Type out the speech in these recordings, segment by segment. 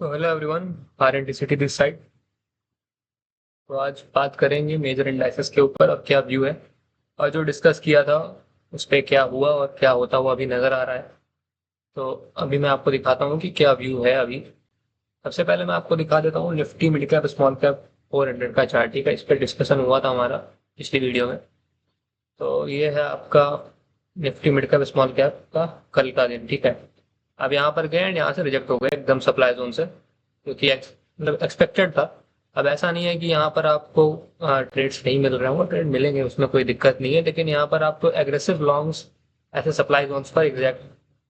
तो hello everyone, R City this side. तो आज बात करेंगे मेजर इंडाइसेस के ऊपर और क्या व्यू है, और जो डिस्कस किया था उस पे क्या हुआ और क्या होता हुआ अभी नज़र आ रहा है। तो अभी मैं आपको दिखाता हूँ कि क्या व्यू है अभी। सबसे पहले मैं आपको दिखा देता हूँ Nifty mid cap small cap 400 का चार्ट। ठीक है, इस पर डिस्कशन हुआ था हमारा पिछली वीडियो में। तो ये है आपका Nifty mid cap small cap का कल का दिन। ठीक है, अब यहाँ पर गए एंड यहाँ से रिजेक्ट हो गए एकदम सप्लाई जोन से, क्योंकि मतलब एक्सपेक्टेड था। अब ऐसा नहीं है कि यहाँ पर आपको ट्रेड्स नहीं मिल रहे होंगे, ट्रेड मिलेंगे, उसमें कोई दिक्कत नहीं है, लेकिन यहाँ पर आपको एग्रेसिव लॉन्ग्स ऐसे सप्लाई जोन्स पर एग्जैक्ट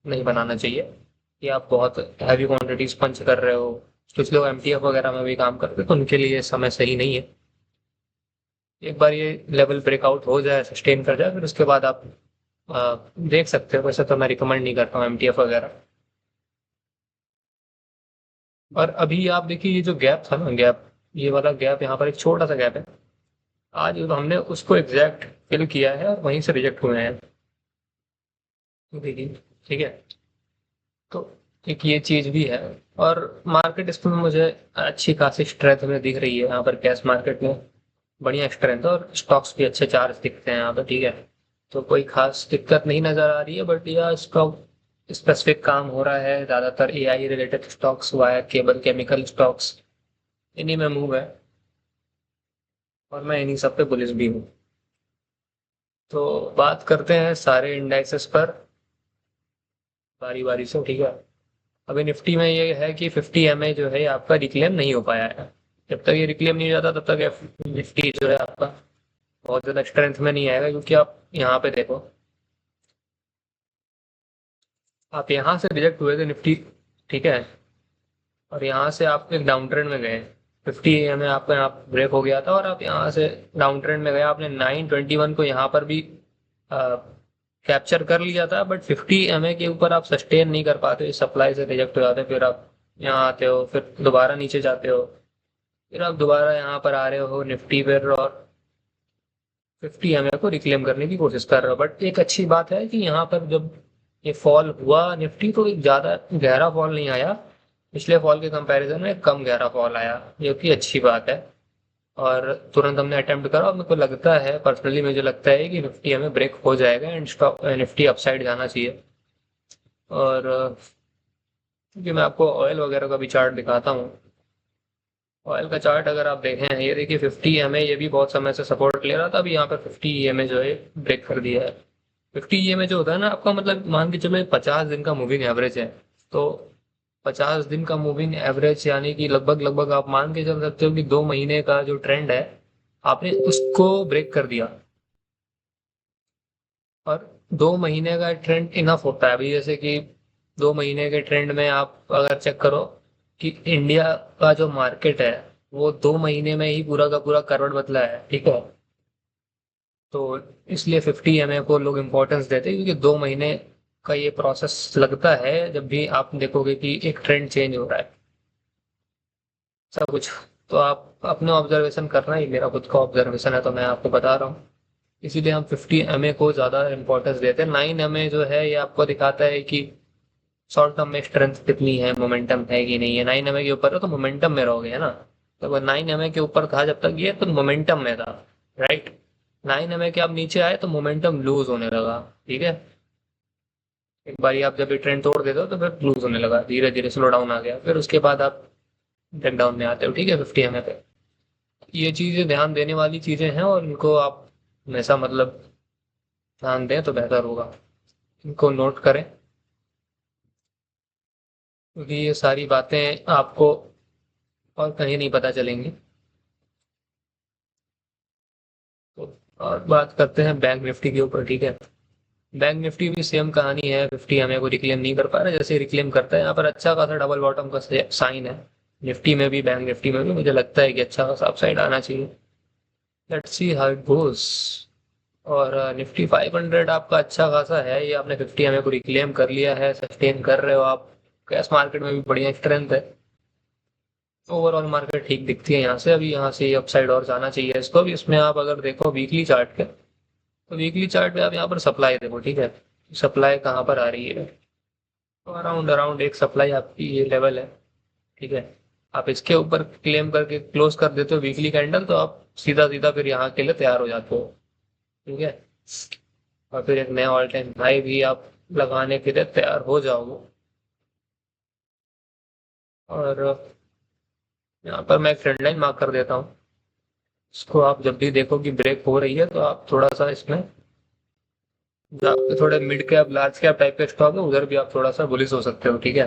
नहीं बनाना चाहिए कि आप बहुत हैवी क्वांटिटीज पंच कर रहे हो। कुछ लोग एमटीएफ वगैरह में भी काम करते हैं, तो उनके लिए समय सही नहीं है। एक बार ये लेवल ब्रेकआउट हो जाए, सस्टेन कर जाए, फिर उसके बाद आप देख सकते हो। वैसे तो मैं रिकमेंड नहीं करता हूँ एमटीएफ वगैरह। और अभी आप देखिए, ये जो गैप था ना, गैप, ये वाला गैप, यहाँ पर एक छोटा सा गैप है। आज हमने उसको एग्जैक्ट फिल किया है और वहीं से रिजेक्ट हुए हैं। तो देखिए, ठीक है। तो एक ये चीज भी है। और मार्केट इसमें मुझे अच्छी खासी स्ट्रेंथ में दिख रही है। यहाँ पर कैश मार्केट में बढ़िया स्ट्रेंथ है और स्टॉक्स भी अच्छे चार्ज दिखते हैं यहाँ पर। ठीक है, तो कोई खास दिक्कत नहीं नजर आ रही है, बट यह स्टॉक स्पेसिफिक काम हो रहा है। ज्यादातर AI related stocks, wire cable, chemical stocks, इन्हीं में मूव है, और मैं इन्हीं सब पे बुलिश भी हूँ। तो बात करते हैं सारे इंडाइसेस पर बारी बारी से। ठीक है, अभी निफ्टी में ये है कि 50 MA जो है ये आपका रिक्लेम नहीं हो पाया है। जब तक ये रिक्लेम नहीं हो जाता तब तक निफ्टी जो है आपका बहुत ज्यादा स्ट्रेंथ में नहीं आएगा, क्योंकि आप यहाँ पे देखो, आप यहाँ से रिजेक्ट हुए थे निफ्टी। ठीक है, और यहाँ से आप एक डाउन ट्रेंड में गए। 50 MA आपका यहाँ ब्रेक हो गया था और आप यहाँ से डाउन ट्रेंड में गए। आपने 921 को यहाँ पर भी कैप्चर कर लिया था, बट 50 MA के ऊपर आप सस्टेन नहीं कर पाते, इस सप्लाई से रिजेक्ट हो जाते। फिर आप यहाँ आते हो, फिर दोबारा नीचे जाते हो, फिर आप दोबारा यहाँ पर आ रहे हो निफ्टी पर, और 50 MA को रिक्लेम करने की कोशिश कर रहे हो। बट एक अच्छी बात है कि यहाँ पर जब ये फॉल हुआ निफ्टी, तो एक ज्यादा गहरा फॉल नहीं आया। पिछले फॉल के कंपैरिजन में कम गहरा फॉल आया, जो कि अच्छी बात है। और तुरंत हमने अटेम्प्ट करा, और मेरे को लगता है, पर्सनली मुझे लगता है कि निफ्टी हमें ब्रेक हो जाएगा एंड स्टॉक निफ्टी अपसाइड जाना चाहिए। और क्योंकि मैं आपको ऑयल वगैरह का भी चार्ट दिखाता हूँ। ऑयल का चार्ट अगर आप देखें, ये देखिए 50 MA, ये भी बहुत समय से सपोर्ट ले रहा था। अभी यहाँ पर 50 MA जो है ब्रेक कर दिया है। 50 MA जो होता है ना आपका, मतलब मान के चलो 50 दिन का मूविंग एवरेज है। तो 50 दिन का मूविंग एवरेज यानी कि लगभग लगभग आप मान के चल सकते हो कि 2 महीने का जो ट्रेंड है, आपने उसको ब्रेक कर दिया। और 2 महीने का ट्रेंड इनफ होता है। अभी जैसे कि 2 महीने के ट्रेंड में आप अगर चेक करो कि इंडिया का जो मार्केट है, वो 2 महीने में ही पूरा का पूरा करवट बदला है। ठीक है, तो इसलिए 50 MA को लोग इम्पोर्टेंस देते हैं, क्योंकि 2 महीने का ये प्रोसेस लगता है जब भी आप देखोगे कि एक ट्रेंड चेंज हो रहा है सब कुछ। तो आप अपने ऑब्जर्वेशन करना, ही मेरा खुद का ऑब्जर्वेशन है, तो मैं आपको बता रहा हूँ। इसीलिए हम 50 MA को ज़्यादा इम्पोर्टेंस देते हैं। 9 MA जो है ये आपको दिखाता है कि शॉर्ट टर्म में स्ट्रेंथ कितनी है, मोमेंटम है कि नहीं है। 9 MA के ऊपर है तो मोमेंटम में रहोगे, है ना। तो अगर 9 MA के ऊपर था जब तक ये, तो मोमेंटम में था, राइट। 9 MA के आप नीचे आए तो मोमेंटम लूज होने लगा। ठीक है, एक बार आप जब ये ट्रेंड तोड़ देते हो तो फिर लूज होने लगा, धीरे धीरे स्लो डाउन आ गया, फिर उसके बाद आप ब्रेक डाउन में आते हो। ठीक है, 50 MA पे ये चीजें ध्यान देने वाली चीजें हैं, और इनको आप हमेशा मतलब ध्यान दें तो बेहतर होगा। इनको नोट करें, क्योंकि ये सारी बातें आपको और कहीं नहीं पता चलेंगी। तो और बात करते हैं बैंक निफ्टी के ऊपर। ठीक है, बैंक निफ्टी भी सेम कहानी है। 50 MA को रिक्लेम नहीं कर पा रहा, जैसे रिक्लेम करता है यहाँ पर अच्छा खासा डबल बॉटम का साइन है। निफ्टी में भी, बैंक निफ्टी में भी मुझे लगता है कि अच्छा खासा अपसाइड आना चाहिए। Let's see how it goes. और निफ्टी 500 आपका अच्छा खासा है, ये आपने 50 MA को रिक्लेम कर लिया है, सस्टेन कर रहे हो आप। कैश मार्केट में भी बढ़िया स्ट्रेंथ है। ओवरऑल मार्केट ठीक दिखती है यहाँ से। अभी यहाँ से अपसाइड और जाना चाहिए इसको भी। इसमें आप अगर देखो वीकली चार्ट पे, तो वीकली चार्ट पे आप यहाँ पर सप्लाई देखो। ठीक है, सप्लाई कहाँ पर आ रही है, तो अराउंड अराउंड एक सप्लाई आपकी ये लेवल है। ठीक है। आप इसके ऊपर क्लेम करके क्लोज कर देते हो वीकली कैंडल, तो आप सीधा सीधा फिर यहाँ के लिए तैयार हो जाते हो। ठीक है। और फिर एक नया ऑल टाइम हाई भी आप लगाने के लिए तैयार हो जाओगे। और यहाँ पर मैं एक ट्रेंड लाइन मार्क कर देता हूँ। इसको आप जब भी देखो कि ब्रेक हो रही है, तो आप थोड़ा सा इसमें जो आपके थोड़े mid cap large cap type के स्टॉक है, उधर भी आप थोड़ा सा बुलिश हो सकते हो। ठीक है।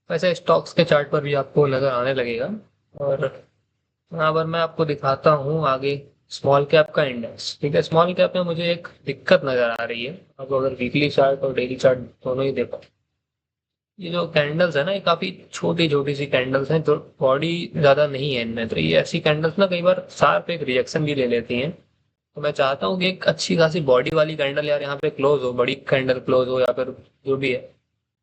वैसे स्टॉक्स के चार्ट पर भी आपको नजर आने लगेगा। और यहाँ पर मैं आपको दिखाता हूँ आगे स्मॉल कैप का इंडेक्स। ठीक है। स्मॉल कैप में मुझे एक दिक्कत नजर आ रही है। अब अगर वीकली चार्ट और डेली चार्ट दोनों ही देखो, ये जो कैंडल्स है ना, ये काफी छोटी छोटी सी कैंडल्स हैं, तो बॉडी ज्यादा नहीं है इनमें। तो ये ऐसी कैंडल्स ना कई बार शार्प एक रिएक्शन भी ले लेती हैं। तो मैं चाहता हूँ कि एक अच्छी खासी बॉडी वाली कैंडल यार यहाँ पे क्लोज हो, बड़ी कैंडल क्लोज हो, या फिर जो भी है।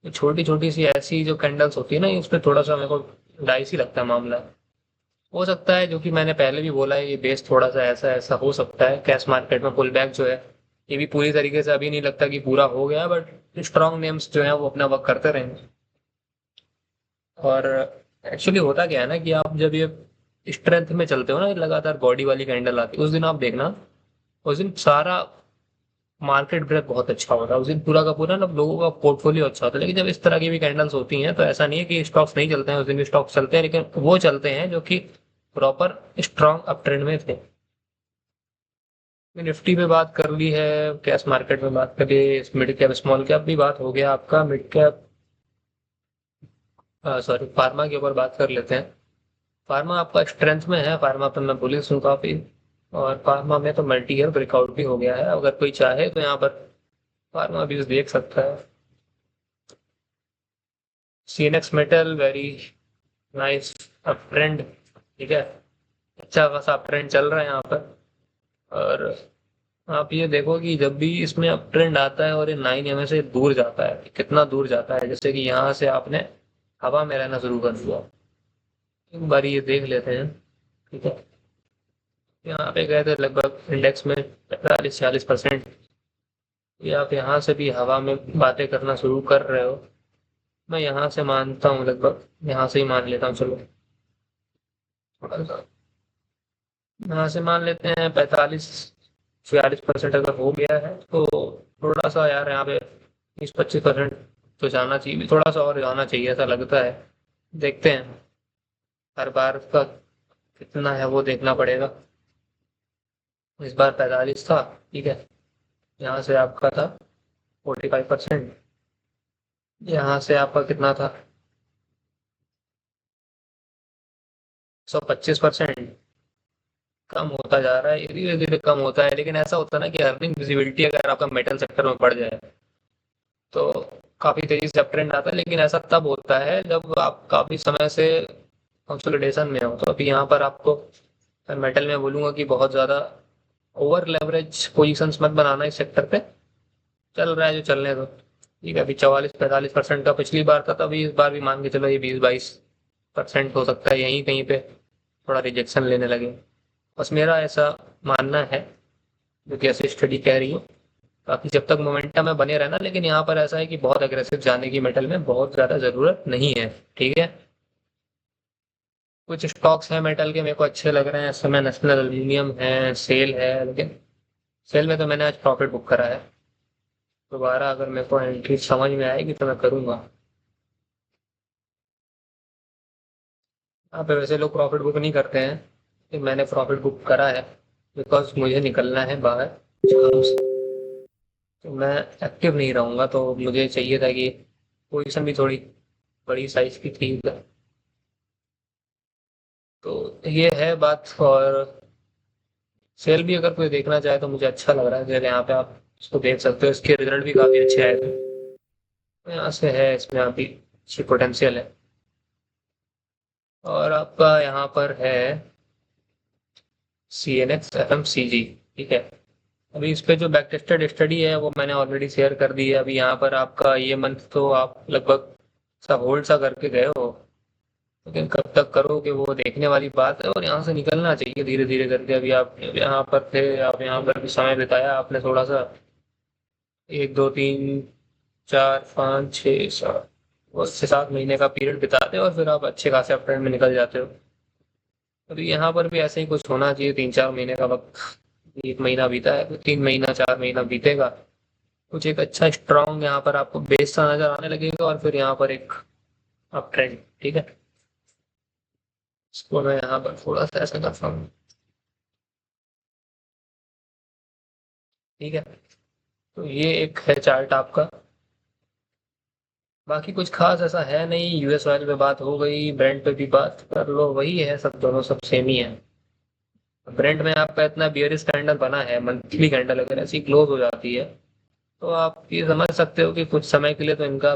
तो छोटी छोटी सी ऐसी जो कैंडल्स होती है ना, उस पर थोड़ा सा मेरे को डाइस ही लगता है मामला। हो सकता है, जो कि मैंने पहले भी बोला है, ये बेस थोड़ा सा ऐसा ऐसा हो सकता है। कैश मार्केट में पुल बैक जो है, ये भी पूरी तरीके से अभी नहीं लगता कि पूरा हो गया, बट स्ट्रॉन्ग नेम्स जो है वो अपना वर्क करते रहेंगे। और एक्चुअली होता क्या है ना, कि आप जब ये स्ट्रेंथ में चलते हो ना, लगातार बॉडी वाली कैंडल आती है, उस दिन आप देखना, उस दिन सारा मार्केट ब्रेक बहुत अच्छा होता है। उस दिन पूरा का पूरा ना लोगों का पोर्टफोलियो अच्छा होता है। लेकिन जब इस तरह की भी कैंडल्स होती हैं, तो ऐसा नहीं है कि स्टॉक्स नहीं चलते हैं, उस दिन भी स्टॉक्स चलते हैं, लेकिन वो चलते हैं जो कि प्रॉपर स्ट्रॉन्ग अप ट्रेंड में थे। निफ्टी पे बात कर ली है, कैश मार्केट में बात कर ली, मिड कैप स्मॉल कैप भी बात हो गया आपका। मिड कैप, सॉरी, फार्मा के ऊपर बात कर लेते हैं। फार्मा आपका स्ट्रेंथ में है, फार्मा पे मैं बुलिश हूँ काफी। और फार्मा में तो मल्टी ईयर ब्रेकआउट भी हो गया है। अगर कोई चाहे तो यहाँ पर फार्मा भी देख सकता है। CNX metal very nice up trend. ठीक है। अच्छा खासा अप ट्रेंड चल रहा है यहाँ पर। और आप ये देखो कि जब भी इसमें अप ट्रेंड आता है और ये 9 एमए से दूर जाता है, कितना दूर जाता है, जैसे कि यहाँ से आपने हवा में रहना शुरू कर दिया। एक बार ये देख लेते हैं। ठीक है। यहाँ पे गए थे लगभग इंडेक्स में 45-46%। ये आप यहाँ से भी हवा में बातें करना शुरू कर रहे हो। मैं यहाँ से मानता हूँ, लगभग यहाँ से ही मान लेता हूँ। चलो थोड़ा सा यहाँ से मान लेते हैं 45-46% अगर हो गया है, तो थोड़ा सा यार यहाँ पे 20-25% तो जाना चाहिए, थोड़ा सा और जाना चाहिए ऐसा लगता है। देखते हैं, हर बार का कितना है वो देखना पड़ेगा। इस बार 45 था। ठीक है। यहाँ से आपका था 45%। यहाँ से आपका कितना था? 125%। कम होता जा रहा है, धीरे धीरे कम होता है। लेकिन ऐसा होता है ना कि अर्निंग विजिबिलिटी अगर आपका मेटल सेक्टर में बढ़ जाए, तो काफी तेजी से अप ट्रेंड आता है। लेकिन ऐसा तब होता है जब आप काफी समय से कंसोलिडेशन में हो। तो अभी यहाँ पर आपको मेटल में बोलूंगा कि बहुत ज्यादा ओवर लेवरेज पोजिशंस मत बनाना इस सेक्टर पे। चल रहा है जो चलने दो। ठीक है। अभी 44-45% का पिछली बार था, तभी इस बार भी मान के चलो ये 20-22% हो सकता है यहीं कहीं पे थोड़ा रिजेक्शन लेने लगे। बस मेरा ऐसा मानना है, जो कि ऐसी स्टडी कह रही है। बाकी जब तक मोमेंटम में बने रहना, लेकिन यहाँ पर ऐसा है कि बहुत अग्रेसिव जाने की मेटल में बहुत ज़्यादा ज़रूरत नहीं है। ठीक है। कुछ स्टॉक्स हैं मेटल के मेरे को अच्छे लग रहे हैं इस समय। नेशनल एल्यूमिनियम है, सेल है, लेकिन सेल में तो मैंने आज प्रॉफिट बुक करा है। दोबारा अगर मेरे को एंट्री समझ में आएगी तो मैं करूँगा। यहाँ पे वैसे लोग प्रॉफिट बुक नहीं करते हैं, लेकिन मैंने प्रॉफिट बुक करा है, बिकॉज मुझे निकलना है बाहर शाम से। तो मैं एक्टिव नहीं रहूंगा, तो मुझे चाहिए था कि पोजीशन भी थोड़ी बड़ी साइज की थी उधर। तो ये है बात। और सेल भी अगर कोई देखना चाहे तो मुझे अच्छा लग रहा है, जैसे यहाँ पे आप इसको देख सकते हो, इसके रिजल्ट भी काफी अच्छे आए थे। तो यहाँ से है, इसमें अभी अच्छी पोटेंशियल है। और आपका यहाँ पर है CNX FMCG। ठीक है। अभी इस पे जो बैक टेस्टेड स्टडी है वो मैंने ऑलरेडी शेयर कर दी है। अभी यहाँ पर आपका ये मंथ तो आप लगभग सब होल्ड सा करके गए हो, लेकिन कब तक करोगे वो देखने वाली बात है। और यहाँ से निकलना चाहिए धीरे धीरे करके। अभी आप यहाँ पर थे, आप यहाँ पर भी समय बिताया आपने थोड़ा सा। 1 2 3 4 5 6 7 वो 6-7 महीने का पीरियड बिताते हो और फिर आप अच्छे खासे अप ट्रेंड में निकल जाते हो। अभी यहाँ पर भी ऐसे ही कुछ होना चाहिए, 3-4 महीने का वक्त। 1 महीना बीता है, 3 महीना 4 महीना बीतेगा, कुछ एक अच्छा स्ट्रॉन्ग यहाँ पर आपको बेस सा नजर आने लगेगा और फिर यहाँ पर एक अप ट्रेंड। ठीक है, इसको मैं यहाँ पर थोड़ा सा ऐसा करता हूँ। ठीक है, तो ये एक है चार्ट आपका। बाकी कुछ खास ऐसा है नहीं। यूएस ऑयल पे बात हो गई, ब्रेंट पे भी बात कर लो, वही है सब, दोनों सब सेम ही है। ब्रेंट में आपका इतना बियरिश कैंडल बना है, मंथली कैंडल अगर ऐसी क्लोज हो जाती है तो आप ये समझ सकते हो कि कुछ समय के लिए तो इनका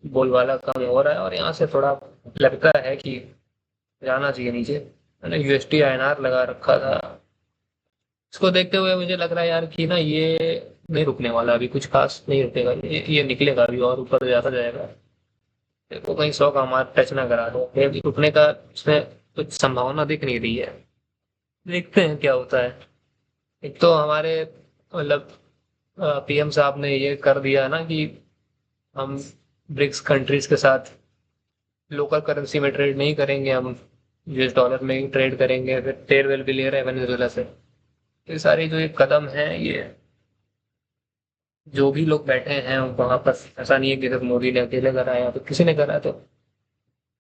बोलबाला कम हो रहा है और यहाँ से थोड़ा लगता है कि जाना चाहिए नीचे। मैंने यूएसटी आईएनआर लगा रखा था, इसको देखते हुए मुझे लग रहा है यार कि ना ये नहीं रुकने वाला, अभी कुछ खास नहीं रुकेगा, ये निकलेगा अभी और ऊपर जाता जाएगा। देखो कहीं 100 का मार्क टच ना करा दो, ये अभी रुकने का उसमें कुछ संभावना दिख नहीं रही है। देखते हैं क्या होता है। एक तो हमारे मतलब पीएम साहब ने ये कर दिया ना कि हम ब्रिक्स कंट्रीज के साथ लोकल करेंसी में ट्रेड नहीं करेंगे, हम यूएस डॉलर में ही ट्रेड करेंगे। फिर तेल वेल भी ले रहे हैं वेनेजुएला से। ये सारी जो एक कदम है, ये जो भी लोग बैठे हैं वहां पर, ऐसा नहीं है कि सिर्फ मोदी ने अकेले करा है या फिर किसी ने करा है, तो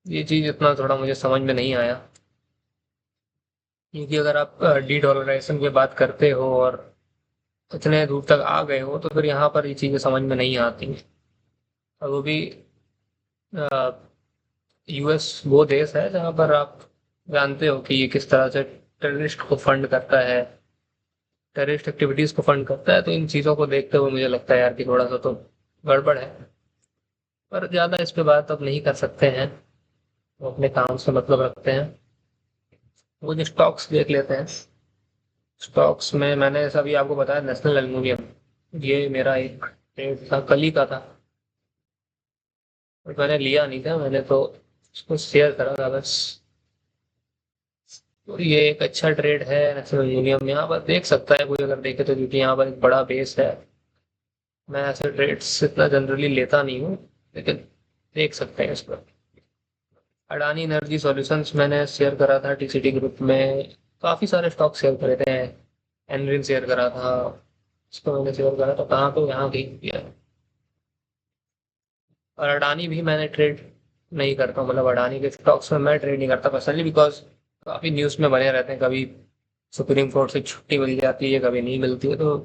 ये चीज इतना थोड़ा मुझे समझ में नहीं आया। क्योंकि अगर आप डी डॉलराइजेशन की बात करते हो और इतने दूर तक आ गए हो तो फिर यहाँ पर ये चीजें समझ में नहीं आती। और वो भी यूएस वो देश है जहाँ पर आप जानते हो कि ये किस तरह से टेररिस्ट को फंड करता है, टेररिस्ट एक्टिविटीज को फंड करता है। तो इन चीजों को देखते हुए मुझे लगता है यार कि थोड़ा सा तो गड़बड़ है। पर ज्यादा इस पे बात अब नहीं कर सकते हैं, वो अपने काम से मतलब रखते हैं। वो जो स्टॉक्स देख लेते हैं। स्टॉक्स में मैंने ऐसा भी आपको बताया, नेशनल एल्युमिनियम, ये मेरा एक ट्रेड था, कल ही का था। और मैंने लिया नहीं था, मैंने तो उसको शेयर करा था बस। तो ये एक अच्छा ट्रेड है नेशनल एल्युमिनियम, यहाँ पर देख सकता है कोई अगर देखे तो, क्योंकि यहाँ पर एक बड़ा बेस है। मैं ऐसे ट्रेड्स इतना जनरली लेता नहीं हूँ, लेकिन देख सकते हैं इस पर। अडानी एनर्जी सॉल्यूशंस मैंने शेयर करा था टीसीटी ग्रुप में, काफी सारे स्टॉक शेयर करे थे। एनरिन शेयर करा था, इसको मैंने शेयर करा था कहाँ पे, यहाँ कहीं किया। और अडानी भी मैंने ट्रेड नहीं करता हूँ, मतलब अडानी के स्टॉक्स में मैं ट्रेड नहीं करता पर्सनली, बिकॉज काफी न्यूज़ में बने रहते हैं। कभी सुप्रीम कोर्ट से छुट्टी मिल जाती है, कभी नहीं मिलती है। तो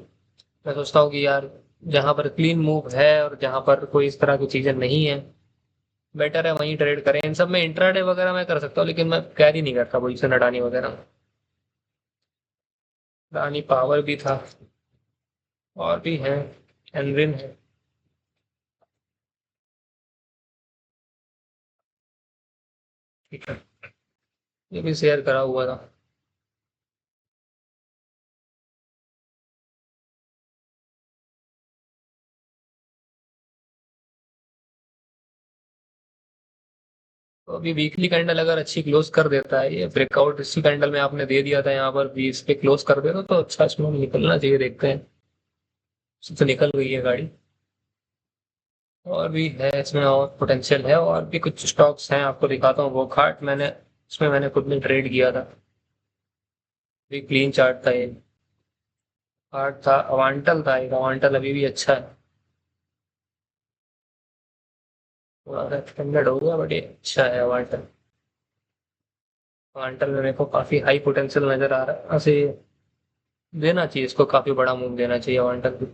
मैं सोचता हूँ कि यार जहाँ पर क्लीन मूव है और जहाँ पर कोई इस तरह की चीजें नहीं है, बेटर है वहीं ट्रेड करें। इन सब में इंट्राडे वगैरह मैं कर सकता हूँ, लेकिन मैं कैरी नहीं करता पोजीशन अडानी वगैरह। अडानी पावर भी था, और भी है, एनरिन है। ठीक है, ये भी शेयर करा हुआ था। तो अभी वीकली कैंडल अगर अच्छी क्लोज कर देता है, ये ब्रेकआउट इसी कैंडल में आपने दे दिया था, यहाँ पर भी इस पे क्लोज कर देता तो अच्छा इसमें निकलना चाहिए। देखते हैं, तो निकल गई है गाड़ी। और भी है इसमें, और पोटेंशियल है, और भी कुछ स्टॉक्स हैं आपको दिखाता हूँ। वो खाट मैंने, इसमें मैंने खुद ने ट्रेड किया था, भी क्लीन चार्ट था ये। खाट था, अवांटल था एक, अवांटल अभी भी अच्छा है, थोड़ा सा एक्सटेंडेड हो गया बट ये अच्छा है अवांटल। अवांटल में मेरे को काफी हाई पोटेंशियल नजर आ रहा है, ऐसे देना चाहिए इसको, काफी बड़ा मूव देना चाहिए अवांटल को।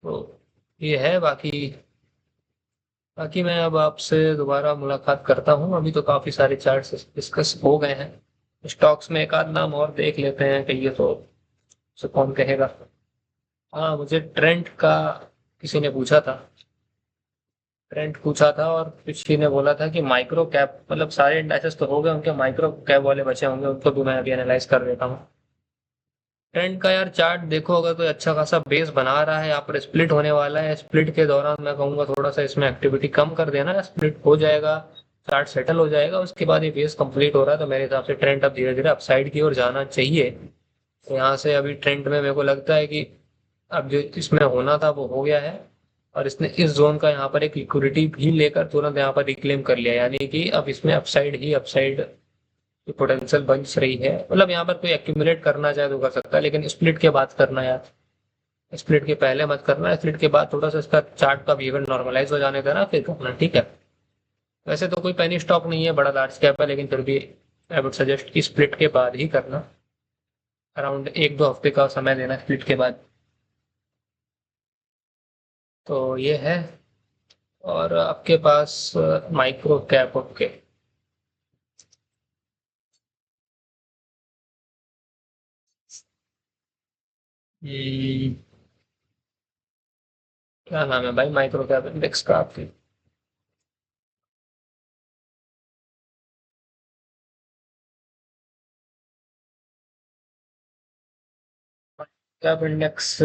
तो ये है। बाकी बाकी मैं अब आपसे दोबारा मुलाकात करता हूँ, अभी तो काफी सारे चार्ट्स डिस्कस हो गए हैं। स्टॉक्स में एक आध नाम और देख लेते हैं, कहिए तो उसे कौन कहेगा। हाँ, मुझे ट्रेंड का किसी ने पूछा था, ट्रेंड पूछा था, और किसी ने बोला था कि माइक्रो कैप, मतलब सारे इंडाइसेस तो हो गए उनके, माइक्रो कैप वाले बचे होंगे, उनको भी मैं अभी एनालाइज कर देता हूँ। ट्रेंड का यार चार्ट देखो, अगर कोई अच्छा खासा बेस बना रहा है, यहाँ पर स्प्लिट होने वाला है, स्प्लिट के दौरान मैं कहूंगा थोड़ा सा इसमें एक्टिविटी कम कर देना, स्प्लिट हो जाएगा, चार्ट सेटल हो जाएगा, उसके बाद ये बेस कंप्लीट हो रहा है तो मेरे हिसाब से ट्रेंड अब धीरे धीरे अपसाइड की ओर जाना चाहिए। तो यहाँ से अभी ट्रेंड में मेरे को लगता है कि अब जो इसमें होना था वो हो गया है। और इसने इस जोन का यहाँ पर एक लिक्विडिटी भी लेकर तुरंत यहाँ पर रिक्लेम कर लिया, यानी कि अब इसमें अपसाइड ही अपसाइड की पोटेंशियल बन रही है। मतलब यहाँ पर कोई एक्यूमुलेट करना चाहे तो कर सकता है, लेकिन स्प्लिट के बाद करना यार, स्प्लिट के पहले मत करना, स्प्लिट के बाद थोड़ा सा इसका चार्ट का बिहेवियर नॉर्मलाइज हो जाने देना फिर करना, ठीक है। वैसे तो कोई पेनी स्टॉक नहीं है, बड़ा लार्ज कैप है, लेकिन फिर भी आई वुड सजेस्ट कि स्प्लिट के बाद ही करना, अराउंड 1-2 हफ्ते का समय देना स्प्लिट के बाद। तो ये है। और आपके पास माइक्रो कैप, ओके। हम्म, क्या नाम है भाई माइक्रो कैप इंडेक्स का आपके? Cap index,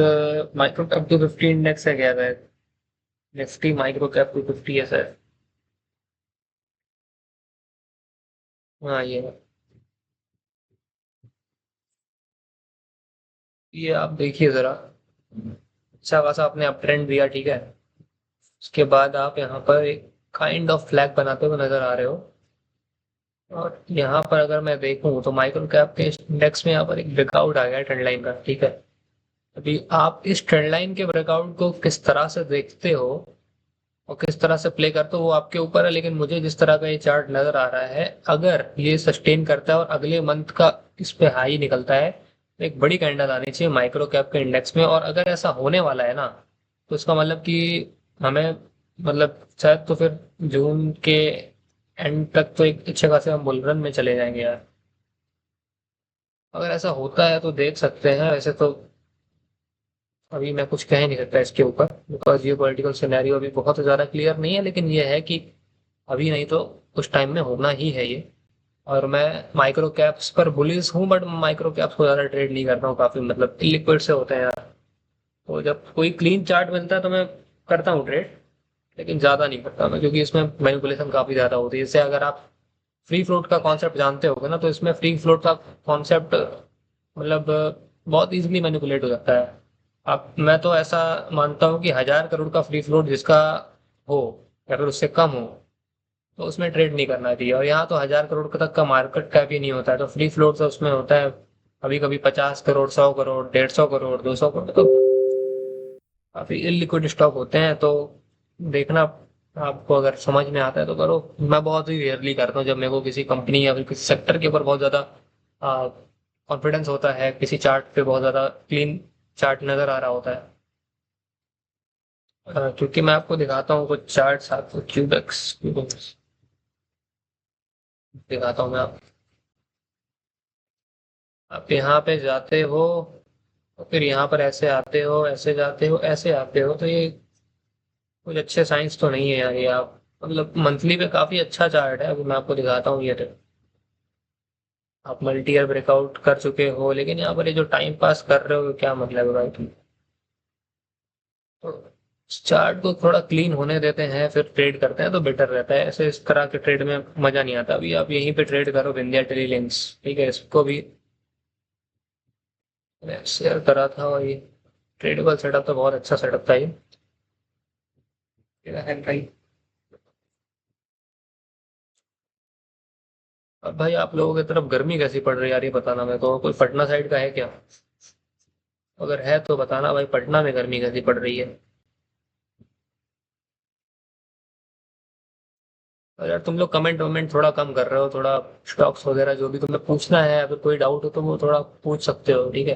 micro cap 250 index है क्या शायद? निफ्टी माइक्रो कैप 250 है सर। हाँ ये है। ये आप देखिए जरा, अच्छा खासा आपने अप ट्रेंड दिया, ठीक है। उसके बाद आप यहाँ पर एक काइंड ऑफ फ्लैग बनाते हुए नजर आ रहे हो। और यहाँ पर अगर मैं देखूँ तो माइक्रो कैप के इंडेक्स में यहाँ पर एक ब्रेकआउट आ गया है ट्रेंड लाइन का, ठीक है। अभी आप इस ट्रेंड लाइन के ब्रेकआउट को किस तरह से देखते हो और किस तरह से प्ले करते हो वो आपके ऊपर है, लेकिन मुझे जिस तरह का ये चार्ट नजर आ रहा है, अगर ये सस्टेन करता है और अगले मंथ का इस पे हाई निकलता है तो एक बड़ी कैंडल आनी चाहिए माइक्रो कैप के इंडेक्स में। और अगर ऐसा होने वाला है ना, तो इसका मतलब कि हमें, मतलब शायद तो फिर जून के एंड तक तो एक अच्छे खासे हम बुल रन में चले जाएंगे यार। अगर ऐसा होता है तो देख सकते हैं, वैसे तो अभी मैं कुछ कह नहीं सकता इसके ऊपर, बिकॉज ये पॉलिटिकल सिनेरियो अभी बहुत ज़्यादा क्लियर नहीं है, लेकिन ये है कि अभी नहीं तो कुछ टाइम में होना ही है ये। और मैं माइक्रो कैप्स पर बुलिश हूँ, बट माइक्रो कैप्स को ज़्यादा ट्रेड नहीं करता हूँ, काफ़ी मतलब इलिक्विड से होते हैं यार। तो जब कोई क्लीन चार्ट मिलता है तो मैं करता हूँ ट्रेड, लेकिन ज़्यादा नहीं करता मैं, क्योंकि इसमें मैनिपुलेशन काफ़ी ज़्यादा होती है। जैसे अगर आप फ्री फ्लोट का कॉन्सेप्ट जानते होगे ना, तो इसमें फ्री फ्लोट का कॉन्सेप्ट मतलब बहुत इजीली मैनिपुलेट हो जाता है। अब मैं तो ऐसा मानता हूँ कि 1,000 करोड़ का फ्री फ्लोट जिसका हो या फिर उससे कम हो, तो उसमें ट्रेड नहीं करना चाहिए। और यहाँ तो 1,000 करोड़ तक का मार्केट कैप ही नहीं होता है, तो फ्री फ्लोट तो उसमें होता है कभी कभी 50 करोड़, 100 करोड़, 150 करोड़, 200 करोड़, तो काफी इलिक्विड स्टॉक होते हैं। तो देखना, आपको अगर समझ में आता है तो करो। मैं बहुत ही रेयरली करता हूँ, जब मेरे को किसी कंपनी या फिर किसी सेक्टर के ऊपर बहुत ज्यादा कॉन्फिडेंस होता है, किसी चार्ट पे बहुत ज्यादा क्लीन चार्ट नजर आ रहा होता है। क्योंकि मैं आपको दिखाता हूँ कुछ चार्ट्स, आपको क्यूबेक्स क्यूबेक्स दिखाता हूँ मैं आप यहाँ पे जाते हो, और फिर यहाँ पर ऐसे आते हो, ऐसे जाते हो, ऐसे आते हो, तो ये कुछ अच्छे साइंस तो नहीं है यार ये। आप मतलब मंथली पे काफी अच्छा चार्ट है, अभी मैं आपको दिखाता हूँ ये। आप मल्टी ईयर ब्रेकआउट कर चुके हो, लेकिन यहाँ पर ये जो टाइम पास कर रहे हो क्या मतलब है भाई तुम? तो चार्ट को थोड़ा क्लीन होने देते हैं फिर ट्रेड करते हैं तो बेटर रहता है। ऐसे इस तरह के ट्रेड में मजा नहीं आता। अभी आप यहीं पे ट्रेड करो विंध्या टेलीलिंक्स, ठीक है, इसको भी शेयर करा था, और ये ट्रेडेबल सेटअप तो बहुत अच्छा सेटअप था ये। क्या है भाई? अब भाई आप लोगों की तरफ गर्मी कैसी पड़ रही है यार, ये बताना मेरे को। कोई पटना साइड का है क्या? अगर है तो बताना भाई, पटना में गर्मी कैसी पड़ रही है। और यार तुम लोग कमेंट वमेंट थोड़ा कम कर रहे हो, थोड़ा स्टॉक्स वगैरह जो भी तुम्हें पूछना है, अगर कोई डाउट हो तो वो थोड़ा पूछ सकते हो, ठीक है।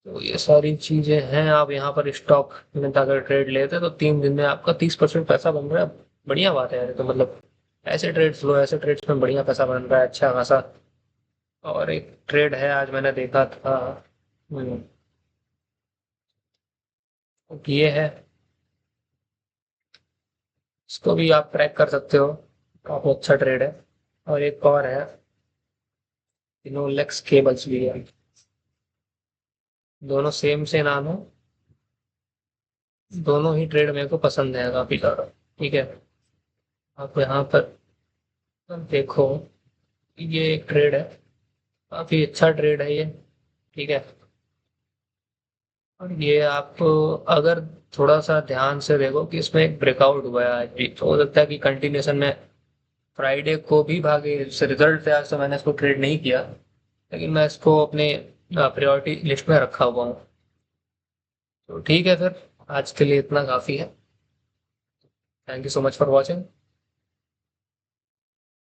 तो ये सारी चीजें हैं। आप यहाँ पर स्टॉक में अगर ट्रेड लेते तो 3 दिन में आपका 30% पैसा बन रहा है। बढ़िया बात है यार, तो मतलब ऐसे ट्रेड्स लो, ऐसे ट्रेड्स में बढ़िया पैसा बन रहा है अच्छा खासा। और एक ट्रेड है आज मैंने देखा था, हम्म, ये है, इसको भी आप ट्रैक कर सकते हो, काफी अच्छा ट्रेड है। और एक और है, इनोलेक्स केबल्स भी है। दोनों सेम से नाम है, दोनों ही ट्रेड मेरे को पसंद है काफी ज्यादा, ठीक है। आप यहाँ पर देखो, ये एक ट्रेड है, काफी अच्छा ट्रेड है ये, ठीक है। और ये आप अगर थोड़ा सा ध्यान से देखो कि इसमें एक ब्रेकआउट हुआ है आज भी, तो हो सकता है कि कंटिन्यूशन में फ्राइडे को भी भागे। रिजल्ट से आज तो मैंने इसको ट्रेड नहीं किया, लेकिन मैं इसको अपने प्रायोरिटी लिस्ट में रखा हुआ हूँ। तो ठीक है फिर, आज के लिए इतना काफ़ी है। Thank you so much for watching.